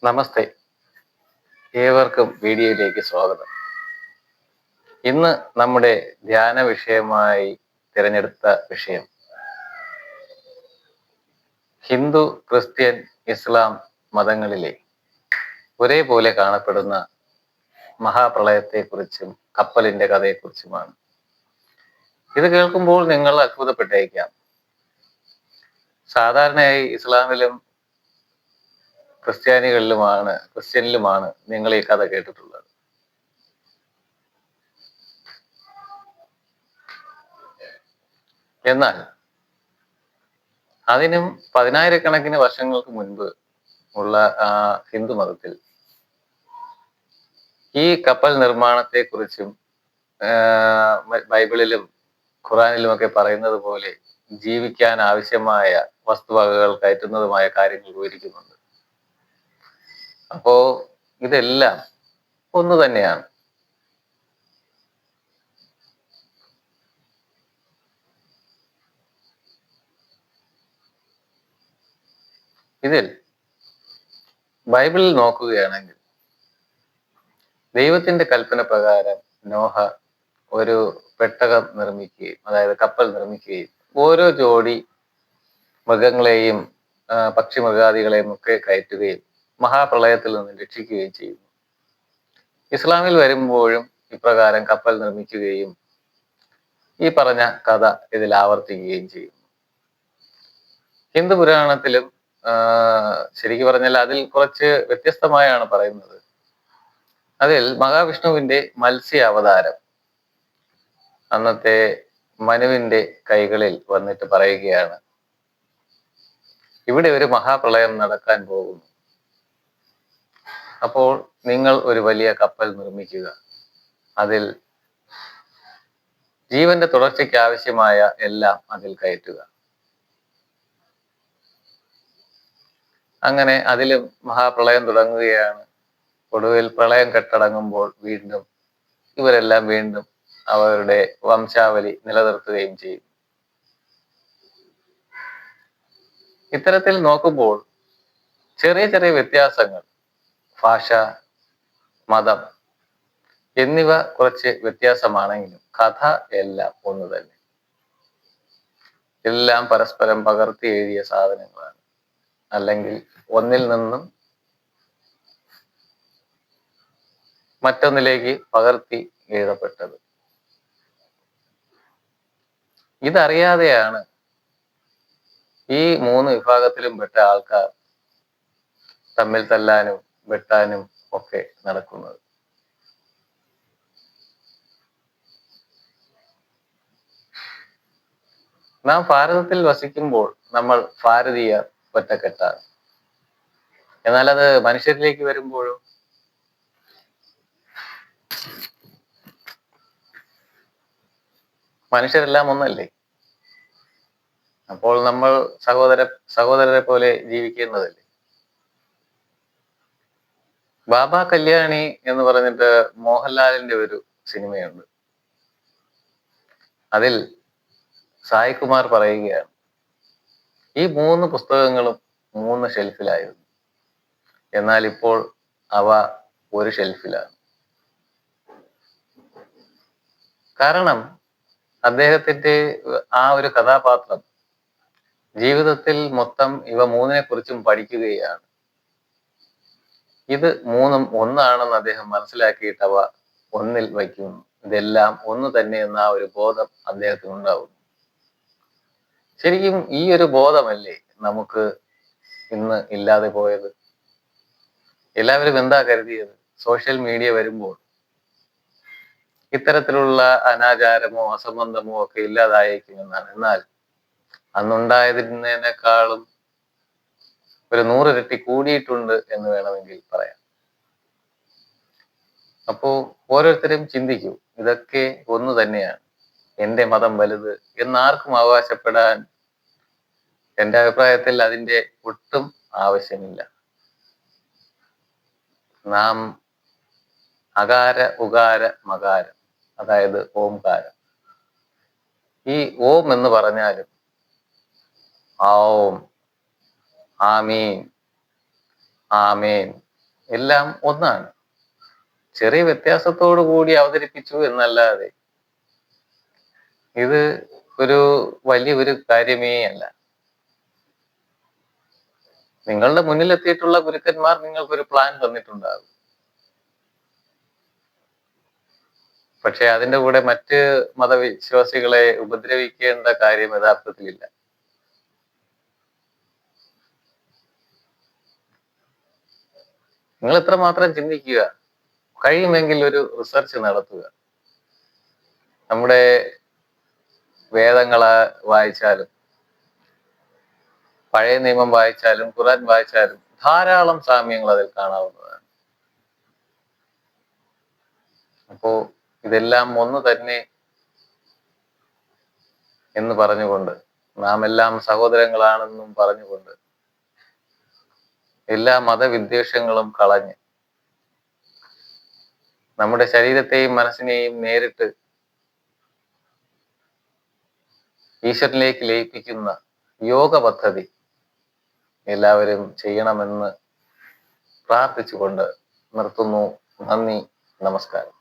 നമസ്തേ, ഏവർക്കും വീഡിയോയിലേക്ക് സ്വാഗതം. ഇന്ന് നമ്മുടെ ധ്യാന വിഷയമായി തിരഞ്ഞെടുത്ത വിഷയം ഹിന്ദു, ക്രിസ്ത്യൻ, ഇസ്ലാം മതങ്ങളിലെ ഒരേപോലെ കാണപ്പെടുന്ന മഹാപ്രളയത്തെക്കുറിച്ചും കപ്പലിന്റെ കഥയെക്കുറിച്ചുമാണ്. ഇത് കേൾക്കുമ്പോൾ നിങ്ങൾ അത്ഭുതപ്പെട്ടേക്കാം. സാധാരണയായി ഇസ്ലാമിലും ക്രിസ്ത്യനിലുമാണ് നിങ്ങൾ ഈ കഥ കേട്ടിട്ടുള്ളത്. എന്നാൽ അതിനും പതിനായിരക്കണക്കിന് വർഷങ്ങൾക്ക് മുൻപ് ഉള്ള ഹിന്ദു മതത്തിൽ ഈ കപ്പൽ നിർമ്മാണത്തെക്കുറിച്ചും ബൈബിളിലും ഖുറാനിലുമൊക്കെ പറയുന്നത് പോലെ ജീവിക്കാൻ ആവശ്യമായ വസ്തുവകകൾ കയറ്റുന്നതുമായ കാര്യങ്ങൾ വിവരിക്കുന്നുണ്ട്. അപ്പോ ഇതെല്ലാം ഒന്ന് തന്നെയാണ്. ഇതിൽ ബൈബിളിൽ നോക്കുകയാണെങ്കിൽ ദൈവത്തിന്റെ കൽപ്പന പ്രകാരം നോഹ ഒരു പെട്ടകം നിർമ്മിക്കുകയും, അതായത് കപ്പൽ നിർമ്മിക്കുകയും, ഓരോ ജോഡി മൃഗങ്ങളെയും പക്ഷിമൃഗാദികളെയും ഒക്കെ കയറ്റുകയും മഹാപ്രളയത്തിൽ നിന്ന് രക്ഷിക്കുകയും ചെയ്യുന്നു. ഇസ്ലാമിൽ വരുമ്പോഴും ഇപ്രകാരം കപ്പൽ നിർമ്മിക്കുകയും ഈ പറഞ്ഞ കഥ ഇതിൽ ആവർത്തിക്കുകയും ചെയ്യുന്നു. ഹിന്ദു പുരാണത്തിലും ശരിക്കും പറഞ്ഞാൽ അതിൽ കുറച്ച് വ്യത്യസ്തമായാണ് പറയുന്നത്. അതിൽ മഹാവിഷ്ണുവിന്റെ മത്സ്യ അവതാരം അന്നത്തെ മനുവിന്റെ കൈകളിൽ വന്നിട്ട് പറയുകയാണ്, ഇവിടെ ഒരു മഹാപ്രളയം നടക്കാൻ പോകുന്നു. അപ്പോൾ നിങ്ങൾ ഒരു വലിയ കപ്പൽ നിർമ്മിക്കുക, അതിൽ ജീവന്റെ തുടർച്ചയ്ക്ക് ആവശ്യമായ എല്ലാം അതിൽ കയറ്റുക. അങ്ങനെ അതിലും മഹാപ്രളയം തുടങ്ങുകയാണ്. ഒടുവിൽ പ്രളയം കെട്ടടങ്ങുമ്പോൾ ഇവരെല്ലാം വീണ്ടും അവരുടെ വംശാവലി നിലനിർത്തുകയും ചെയ്യും. ഇത്തരത്തിൽ നോക്കുമ്പോൾ ചെറിയ ചെറിയ വ്യത്യാസങ്ങൾ, ഭാഷ, മതം എന്നിവ കുറച്ച് വ്യത്യാസമാണെങ്കിലും കഥ എല്ലാം ഒന്ന് തന്നെ. എല്ലാം പരസ്പരം പകർത്തി എഴുതിയ സാധനങ്ങളാണ്, അല്ലെങ്കിൽ ഒന്നിൽ നിന്നും മറ്റൊന്നിലേക്ക് പകർത്തി എഴുതപ്പെട്ടത്. ഇതറിയാതെയാണ് ഈ മൂന്ന് വിഭാഗത്തിലും പെട്ട ആൾക്കാർ തമ്മിൽ തല്ലാനും വെട്ടാനും ഒക്കെ നടക്കുന്നത്. നാം ഭാരതത്തിൽ വസിക്കുമ്പോൾ നമ്മൾ ഭാരതീയർ ഒറ്റക്കെട്ടാണ്. എന്നാൽ അത് മനുഷ്യരിലേക്ക് വരുമ്പോഴും മനുഷ്യരെല്ലാം ഒന്നല്ലേ? അപ്പോൾ നമ്മൾ സഹോദരരെ പോലെ ജീവിക്കേണ്ടതല്ലേ? ബാബ കല്യാണി എന്ന് പറഞ്ഞിട്ട് മോഹൻലാലിന്റെ ഒരു സിനിമയുണ്ട്. അതിൽ സായികുമാർ പറയുകയാണ്, ഈ 3 പുസ്തകങ്ങളും 3 ഷെൽഫിലായിരുന്നു, എന്നാൽ ഇപ്പോൾ അവ ഒരു ഷെൽഫിലാണ്. കാരണം അദ്ദേഹത്തിന്റെ ആ ഒരു കഥാപാത്രം ജീവിതത്തിൽ മൊത്തം ഇവ 3നെ കുറിച്ചും പഠിക്കുകയാണ്. ഇത് 3ഉം ഒന്നാണെന്ന് അദ്ദേഹം മനസ്സിലാക്കിയിട്ട് അവ ഒന്നിൽ വയ്ക്കുന്നു. ഇതെല്ലാം ഒന്ന് തന്നെ എന്ന ആ ഒരു ബോധം അദ്ദേഹത്തിന് ഉണ്ടാവുന്നു. ശരിക്കും ഈ ഒരു ബോധമല്ലേ നമുക്ക് ഇന്ന് ഇല്ലാതെ പോയത്? എല്ലാവരും എന്താ കരുതിയത്? സോഷ്യൽ മീഡിയ വരുമ്പോൾ ഇത്തരത്തിലുള്ള അനാചാരമോ അസംബന്ധമോ ഒക്കെ ഇല്ലാതായിരിക്കുമെന്നാണ്. എന്നാൽ അന്നുണ്ടായതിനേക്കാളും ഒരു 100 ഇരട്ടി കൂടിയിട്ടുണ്ട് എന്ന് വേണമെങ്കിൽ പറയാം. അപ്പോ ഓരോരുത്തരും ചിന്തിക്കൂ, ഇതൊക്കെ ഒന്ന് തന്നെയാണ്, എൻ്റെ മതം വലുത് എന്നാർക്കും അവകാശപ്പെടാൻ എൻ്റെ അഭിപ്രായത്തിൽ അതിൻ്റെ ഒട്ടും ആവശ്യമില്ല. നാം അകാര ഉകാര മകാരം, അതായത് ഓംകാരം, ഈ ഓം എന്ന് പറഞ്ഞാലും ഓം, ആമീൻ, ആമേൻ എല്ലാം ഒന്നാണ്. ചെറിയ വ്യത്യാസത്തോടു കൂടി അവതരിപ്പിച്ചു എന്നല്ലാതെ ഇത് ഒരു വലിയൊരു കാര്യമേ അല്ല. നിങ്ങളുടെ മുന്നിലെത്തിയിട്ടുള്ള ഗുരുക്കന്മാർ നിങ്ങൾക്കൊരു പ്ലാൻ തന്നിട്ടുണ്ടാകും. പക്ഷെ അതിന്റെ കൂടെ മറ്റ് മതവിശ്വാസികളെ ഉപദ്രവിക്കേണ്ട കാര്യം യഥാർത്ഥത്തിലില്ല. നിങ്ങൾ എത്രമാത്രം ചിന്തിക്കുക, കഴിയുമെങ്കിൽ ഒരു റിസർച്ച് നടത്തുക. നമ്മുടെ വേദങ്ങളെ വായിച്ചാലും പഴയ നിയമം വായിച്ചാലും ഖുർആൻ വായിച്ചാലും ധാരാളം സാമ്യങ്ങൾ അതിൽ കാണാവുന്നതാണ്. അപ്പോ ഇതെല്ലാം ഒന്ന് തന്നെ എന്ന് പറഞ്ഞുകൊണ്ട്, നാം എല്ലാം സഹോദരങ്ങളാണെന്നും പറഞ്ഞുകൊണ്ട്, എല്ലാ മതവിദ്വേഷങ്ങളും കളഞ്ഞ് നമ്മുടെ ശരീരത്തെയും മനസ്സിനെയും നേരിട്ട് ഈശ്വരനിലേക്ക് ലയിപ്പിക്കുന്ന യോഗ പദ്ധതി എല്ലാവരും ചെയ്യണമെന്ന് പ്രാർത്ഥിച്ചുകൊണ്ട് നിർത്തുന്നു. നന്ദി, നമസ്കാരം.